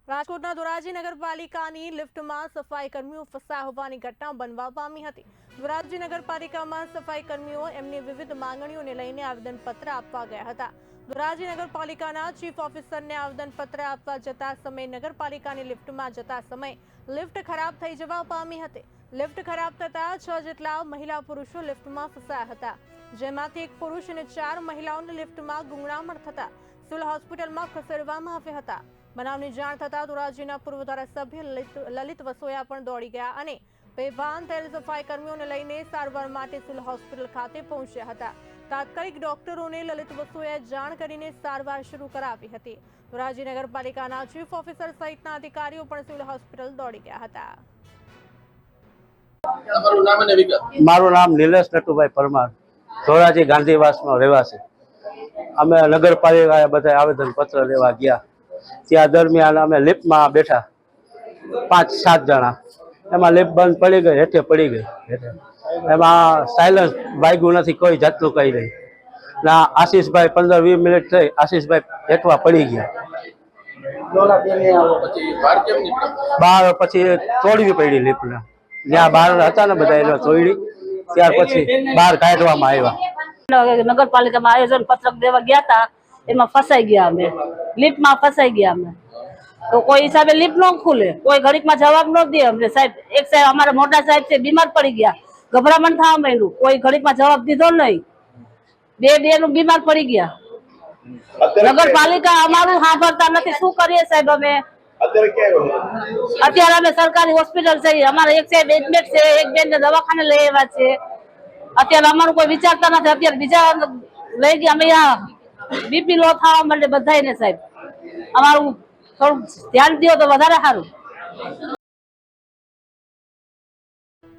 રાજકોટના ધોરાજી નગરપાલિકાની લિફ્ટમાં સફાઈ કર્મીઓ ફસાયા હોવાની ઘટના બનવા પામી હતી। ધોરાજી નગરપાલિકામાં સફાઈ કર્મીઓ એમની વિવિધ માંગણીઓને લઈને આવેદનપત્ર આપવા ગયા હતા। ધોરાજી નગરપાલિકાના ચીફ ઓફિસરને આવેદનપત્ર આપવા જતા સમયે નગરપાલિકાની લિફ્ટમાં જતા સમયે લિફ્ટ ખરાબ થઈ જવા પામી હતી। લિફ્ટ ખરાબ થતા 6 જેટલા મહિલા પુરુષો લિફ્ટમાં ફસાયા હતા, જેમાંથી એક પુરુષ અને 4 મહિલાઓને લિફ્ટમાં ગુંગળામણ થતા સિવિલ હોસ્પિટલમાં ખસેડવામાં આવ્યા હતા। બનાવની જાણ થતા ધોરાજીના પૂર્વ ધારાસભ્ય લલિત વસોયા પણ દોડી ગયા અને બેભાન થયેલ સફાઈ કર્મીઓને લઈને સારવાર માટે સિવિલ હોસ્પિટલ ખાતે પહોંચ્યા હતા। તાત્કાલિક ડોક્ટરોને લલિત વસોયાએ જાણ કરીને સારવાર શરૂ કરાવી હતી। ધોરાજી નગરપાલિકાના ચીફ ઓફિસર સહિતના અધિકારીઓ પણ સિવિલ હોસ્પિટલ દોડી ગયા હતા। મારું નામ નિલેશ નટુભાઈ પરમાર, ધોરાજી ગાંધીવાસનો રહેવાસી। અમે નગરપાલિકાએ બધા આવેદનપત્ર લેવા ગયા। ત્યાં દરમિયાન અમે લિફ્ટમાં બેઠા 5-7 જણા, એમાં લિફ્ટ બંધ પડી ગઈ, હેઠે પડી ગઈ। એમાં સાયલન્સ વાગ્યું નથી, કોઈ જાતનું કંઈ નહીં ના। આશીષભાઈ 15-20 મિનિટ થઈ, આશીષભાઈ હેઠવા પડી ગયા। બહાર પછી તોડવી પડી લિફ્ટને, જ્યાં બહાર હતા ને બધા એને તોડી, ત્યાર પછી બહાર કાઢવામાં આવ્યા। નગરપાલિકામાં આયોજન પત્રક દેવા ગયા હતા, એમાં ફસાઈ ગયા અમે, લિફ્ટમાં ફસાઈ ગયા અમે। તો કોઈ હિસાબે લિફ્ટ ન ખુલે, કોઈ ઘડીકમાં જવાબ ન દે અમને। સાહેબ એક સાહેબ અમારા મોટા સાહેબ છે, બીમાર પડી ગયા, ગભરામણ થવા માંડ્યું, કોઈ ઘડીકમાં જવાબ દીધો નહીં, બે નું બીમાર પડી ગયા। નગરપાલિકા અમારું સાંભળતા નથી, શું કરીએ સાહેબ અમે? અત્યારે અમે સરકારી હોસ્પિટલ છે, અમારા એક સાહેબ એડમિટ છે, એક બેન ને દવાખાને લઈ આવ્યા છે। અત્યારે અમારું કોઈ વિચારતા નથી, અત્યારે બીજા લઈ ગયા અમે બીપી લો થવા માંડે બધાને। સાહેબ અમારું થોડું ધ્યાન દો તો વધારે સારું।